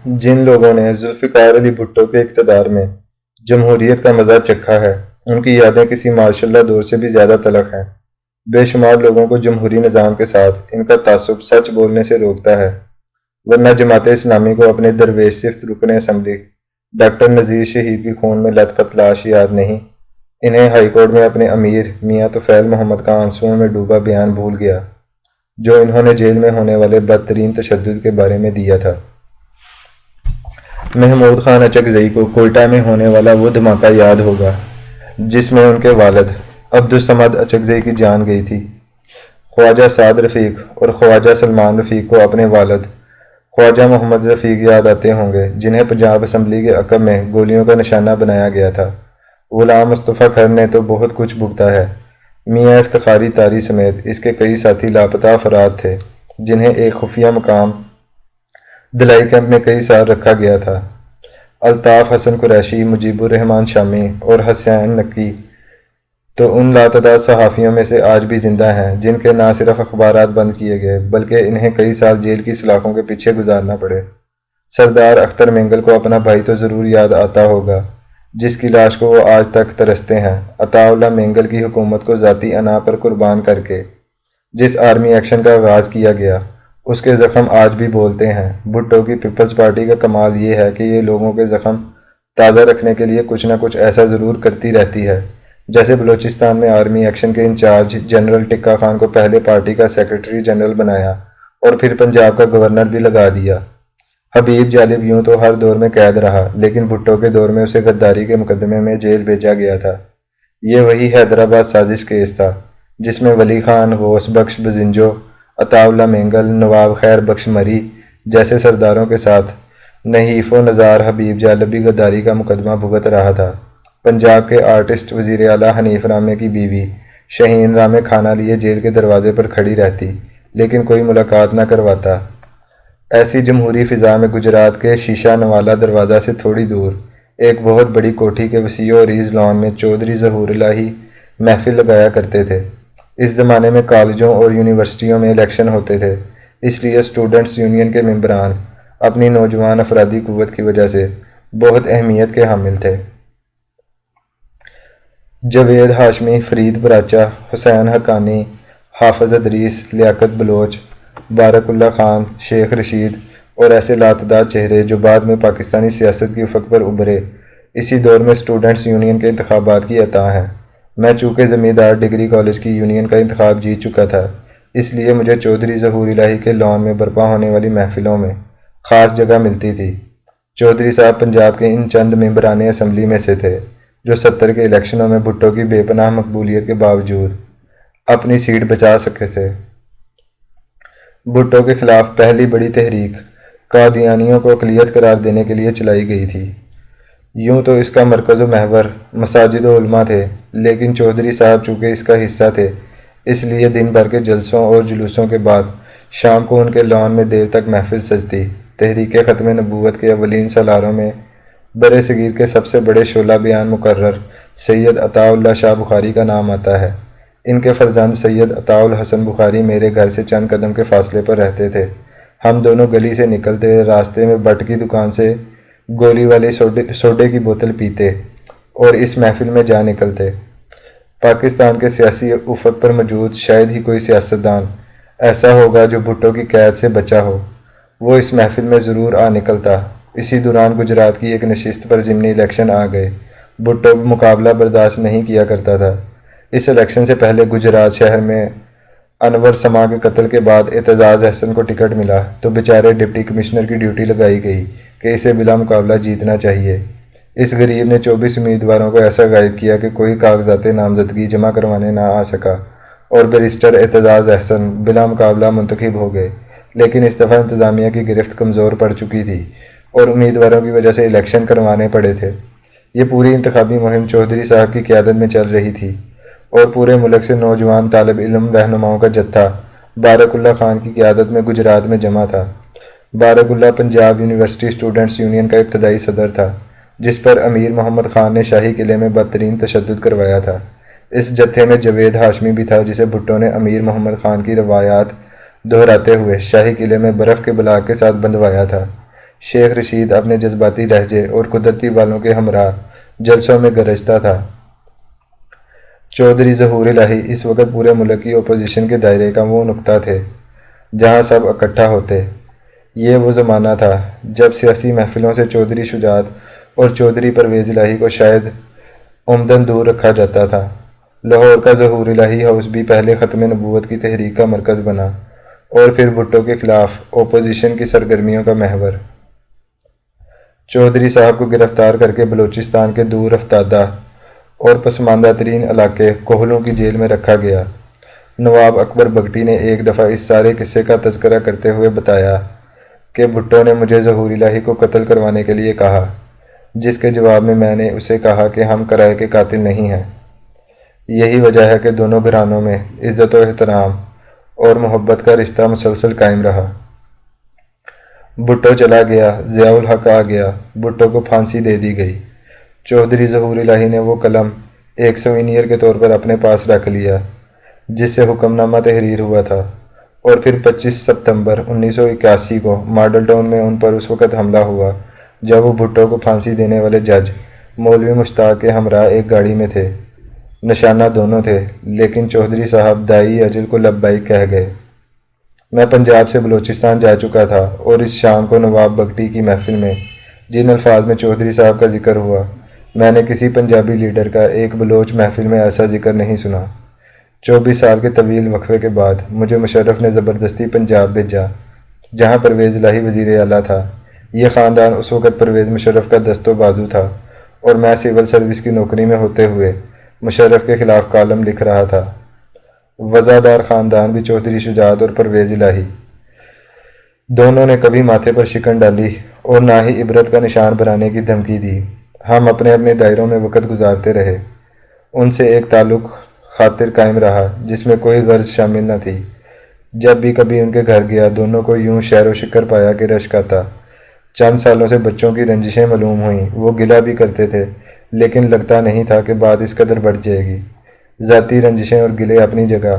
جن لوگوں نے ذوالفقار علی بھٹو کے اقتدار میں جمہوریت کا مزہ چکھا ہے، ان کی یادیں کسی مارشل لا دور سے بھی زیادہ تلخ ہیں۔ بے شمار لوگوں کو جمہوری نظام کے ساتھ ان کا تعصب سچ بولنے سے روکتا ہے، ورنہ جماعت اسلامی کو اپنے درویش صفت رکن اسمبلی ڈاکٹر نذیر شہید کی خون میں لت پت لاش یاد نہیں۔ انہیں ہائی کورٹ میں اپنے امیر میاں طفیل محمد کا آنسوؤں میں ڈوبا بیان بھول گیا، جو انہوں نے جیل میں ہونے والے بدترین تشدد کے بارے میں دیا تھا۔ محمود خان اچکزئی کو کوئٹہ میں ہونے والا وہ دھماکہ یاد ہوگا جس میں ان کے والد عبدالصمد اچکزئی کی جان گئی تھی۔ خواجہ سعد رفیق اور خواجہ سلمان رفیق کو اپنے والد خواجہ محمد رفیق یاد آتے ہوں گے، جنہیں پنجاب اسمبلی کے عقب میں گولیوں کا نشانہ بنایا گیا تھا۔ غلام مصطفیٰ کھر نے تو بہت کچھ بھگتا ہے۔ میاں افتخاری تاری سمیت اس کے کئی ساتھی لاپتہ افراد تھے، جنہیں ایک خفیہ مقام دلائی کیمپ میں کئی سال رکھا گیا تھا۔ الطاف حسن قریشی، مجیب الرحمان شامی اور حسین نقی تو ان لاتعداد صحافیوں میں سے آج بھی زندہ ہیں جن کے نہ صرف اخبارات بند کیے گئے بلکہ انہیں کئی سال جیل کی سلاخوں کے پیچھے گزارنا پڑے۔ سردار اختر مینگل کو اپنا بھائی تو ضرور یاد آتا ہوگا، جس کی لاش کو وہ آج تک ترستے ہیں۔ عطا اللہ مینگل کی حکومت کو ذاتی انا پر قربان کر کے جس آرمی ایکشن کا آغاز کیا گیا، اس کے زخم آج بھی بولتے ہیں۔ بھٹو کی پیپلز پارٹی کا کمال یہ ہے کہ یہ لوگوں کے زخم تازہ رکھنے کے لیے کچھ نہ کچھ ایسا ضرور کرتی رہتی ہے، جیسے بلوچستان میں آرمی ایکشن کے انچارج جنرل ٹکا خان کو پہلے پارٹی کا سیکرٹری جنرل بنایا اور پھر پنجاب کا گورنر بھی لگا دیا۔ حبیب جالب یوں تو ہر دور میں قید رہا، لیکن بھٹو کے دور میں اسے غداری کے مقدمے میں جیل بھیجا گیا تھا۔ یہ وہی حیدرآباد سازش کیس تھا جس میں ولی خان، غوث بخش بزنجو، عطا اللہ مینگل، نواب خیر بخش مری جیسے سرداروں کے ساتھ نحیف و نزار حبیب جالب بھی غداری کا مقدمہ بھگت رہا تھا۔ پنجاب کے آرٹسٹ وزیر اعلیٰ حنیف رامے کی بیوی شہین رامے کھانا لیے جیل کے دروازے پر کھڑی رہتی، لیکن کوئی ملاقات نہ کرواتا۔ ایسی جمہوری فضا میں گجرات کے شیشہ نوالا دروازہ سے تھوڑی دور ایک بہت بڑی کوٹھی کے وسیع و عریض لان میں چودھری ظہور الہی محفل لگایا کرتے تھے۔ اس زمانے میں کالجوں اور یونیورسٹیوں میں الیکشن ہوتے تھے، اس لیے اسٹوڈنٹس یونین کے ممبران اپنی نوجوان افرادی قوت کی وجہ سے بہت اہمیت کے حامل تھے۔ جاوید ہاشمی، فرید براچہ، حسین حقانی، حافظ ادریس، لیاقت بلوچ، بارک اللہ خان، شیخ رشید اور ایسے لاتعداد چہرے جو بعد میں پاکستانی سیاست کی افق پر ابھرے، اسی دور میں اسٹوڈنٹس یونین کے انتخابات کی عطا ہیں۔ میں چونکہ زمیندار ڈگری کالج کی یونین کا انتخاب جیت چکا تھا، اس لیے مجھے چودھری ظہور الہی کے لان میں برپا ہونے والی محفلوں میں خاص جگہ ملتی تھی۔ چودھری صاحب پنجاب کے ان چند ممبران اسمبلی میں سے تھے جو 70 کے الیکشنوں میں بھٹو کی بے پناہ مقبولیت کے باوجود اپنی سیٹ بچا سکے تھے۔ بھٹو کے خلاف پہلی بڑی تحریک قادیانیوں کو اقلیت قرار دینے کے لیے چلائی گئی تھی۔ یوں تو اس کا مرکز و محور مساجد و علماء تھے، لیکن چودھری صاحب چونکہ اس کا حصہ تھے، اس لیے دن بھر کے جلسوں اور جلوسوں کے بعد شام کو ان کے لان میں دیر تک محفل سجتی۔ تحریک ختم نبوت کے اولین سالاروں میں بر صغیر کے سب سے بڑے شعلہ بیان مقرر سید عطا اللہ شاہ بخاری کا نام آتا ہے۔ ان کے فرزند سید عطا الحسن بخاری میرے گھر سے چند قدم کے فاصلے پر رہتے تھے۔ ہم دونوں گلی سے نکلتے، راستے میں بٹ کی دکان سے گولی والی سوڈے کی بوتل پیتے اور اس محفل میں جا نکلتے۔ پاکستان کے سیاسی افق پر موجود شاید ہی کوئی سیاستدان ایسا ہوگا جو بھٹو کی قید سے بچا ہو، وہ اس محفل میں ضرور آ نکلتا۔ اسی دوران گجرات کی ایک نشست پر ضمنی الیکشن آ گئے۔ بھٹو مقابلہ برداشت نہیں کیا کرتا تھا۔ اس الیکشن سے پہلے گجرات شہر میں انور سما کے قتل کے بعد اعتزاز احسن کو ٹکٹ ملا تو بیچارے ڈپٹی کمشنر کی ڈیوٹی لگائی گئی کہ اسے بلا مقابلہ جیتنا چاہیے۔ اس غریب نے 24 امیدواروں کو ایسا غائب کیا کہ کوئی کاغذات نامزدگی جمع کروانے نہ آ سکا اور بیرسٹر اعتزاز احسن بلا مقابلہ منتخب ہو گئے، لیکن اس دفعہ انتظامیہ کی گرفت کمزور پڑ چکی تھی اور امیدواروں کی وجہ سے الیکشن کروانے پڑے تھے۔ یہ پوری انتخابی مہم چودھری صاحب کی قیادت میں چل رہی تھی اور پورے ملک سے نوجوان طالب علم رہنماؤں کا جتھا بارک اللہ خان کی قیادت میں گجرات میں جمع تھا۔ بارک اللہ پنجاب یونیورسٹی اسٹوڈنٹس یونین کا ابتدائی صدر تھا، جس پر امیر محمد خان نے شاہی قلعے میں بدترین تشدد کروایا تھا۔ اس جتھے میں جاوید ہاشمی بھی تھا، جسے بھٹو نے امیر محمد خان کی روایات دہراتے ہوئے شاہی قلعے میں برف کے بلاک کے ساتھ بندھوایا تھا۔ شیخ رشید اپنے جذباتی لہجے اور قدرتی والوں کے ہمراہ جلسوں میں گرجتا تھا۔ چودھری ظہور الہی اس وقت پورے ملک کی اپوزیشن کے دائرے کا وہ نقطہ تھے جہاں سب اکٹھا ہوتے۔ یہ وہ زمانہ تھا جب سیاسی محفلوں سے چودھری شجاعت اور چودھری پرویز الہی کو شاید عمدن دور رکھا جاتا تھا۔ لاہور کا ظہور الہی ہاؤس بھی پہلے ختم نبوت کی تحریک کا مرکز بنا اور پھر بھٹو کے خلاف اپوزیشن کی سرگرمیوں کا محور۔ چودھری صاحب کو گرفتار کر کے بلوچستان کے دور افتادہ اور پسماندہ ترین علاقے کوہلوں کی جیل میں رکھا گیا۔ نواب اکبر بگٹی نے ایک دفعہ اس سارے قصے کا تذکرہ کرتے ہوئے بتایا کہ بھٹو نے مجھے ظہور الہی کو قتل کروانے کے لیے کہا، جس کے جواب میں نے اسے کہا کہ ہم کرائے کے قاتل نہیں ہیں۔ یہی وجہ ہے کہ دونوں گھرانوں میں عزت و احترام اور محبت کا رشتہ مسلسل قائم رہا۔ بھٹو چلا گیا، ضیاء الحق آ گیا، بھٹو کو پھانسی دے دی گئی۔ چودھری ظہور الہی نے وہ قلم ایک سوینئر کے طور پر اپنے پاس رکھ لیا جس سے حکم نامہ تحریر ہوا تھا، اور پھر 25 ستمبر 1981 کو ماڈل ٹاؤن میں ان پر اس وقت حملہ ہوا جب وہ بھٹو کو پھانسی دینے والے جج مولوی مشتاق کے ہمراہ ایک گاڑی میں تھے۔ نشانہ دونوں تھے، لیکن چودھری صاحب دائی اجل کو لبیک کہہ گئے۔ میں پنجاب سے بلوچستان جا چکا تھا اور اس شام کو نواب بگٹی کی محفل میں جن الفاظ میں چودھری صاحب کا ذکر ہوا، میں نے کسی پنجابی لیڈر کا ایک بلوچ محفل میں ایسا ذکر نہیں سنا۔ 24 سال کے طویل وقفے کے بعد مجھے مشرف نے زبردستی پنجاب بھیجا، جہاں پرویز الہی وزیر اعلیٰ تھا۔ یہ خاندان اس وقت پرویز مشرف کا دست و بازو تھا اور میں سول سروس کی نوکری میں ہوتے ہوئے مشرف کے خلاف کالم لکھ رہا تھا۔ وزادار خاندان بھی چودھری شجاعت اور پرویز الہی دونوں نے کبھی ماتھے پر شکن ڈالی اور نہ ہی عبرت کا نشان بنانے کی دھمکی دی۔ ہم اپنے اپنے دائروں میں وقت گزارتے رہے۔ ان سے ایک تعلق خاطر قائم رہا جس میں کوئی غرض شامل نہ تھی۔ جب بھی کبھی ان کے گھر گیا دونوں کو یوں شیر و شکر پایا کہ رشک آتا۔ چند سالوں سے بچوں کی رنجشیں معلوم ہوئیں، وہ گلہ بھی کرتے تھے لیکن لگتا نہیں تھا کہ بات اس قدر بڑھ جائے گی۔ ذاتی رنجشیں اور گلے اپنی جگہ،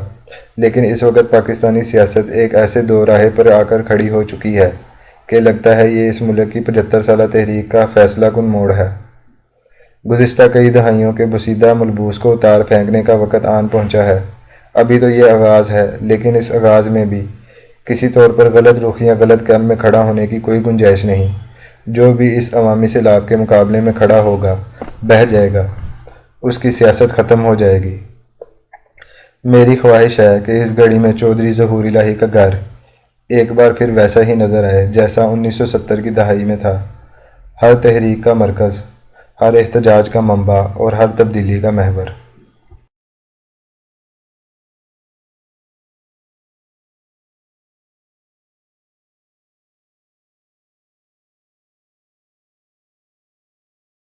لیکن اس وقت پاکستانی سیاست ایک ایسے دو راہے پر آ کر کھڑی ہو چکی ہے کہ لگتا ہے یہ اس ملک کی 75 سالہ تحریک کا فیصلہ کن موڑ ہے۔ گزشتہ کئی دہائیوں کے بوسیدہ ملبوس کو اتار پھینکنے کا وقت آن پہنچا ہے۔ ابھی تو یہ آغاز ہے، لیکن اس آغاز میں بھی کسی طور پر غلط رخ یا غلط قدم میں کھڑا ہونے کی کوئی گنجائش نہیں۔ جو بھی اس عوامی سیلاب کے مقابلے میں کھڑا ہوگا بہہ جائے گا، اس کی سیاست ختم ہو جائے گی۔ میری خواہش ہے کہ اس گھڑی میں چودھری ظہور الہی کا گھر ایک بار پھر ویسا ہی نظر آئے جیسا 1970 کی دہائی میں تھا، ہر تحریک کا مرکز، ہر احتجاج کا منبع اور ہر تبدیلی کا محور۔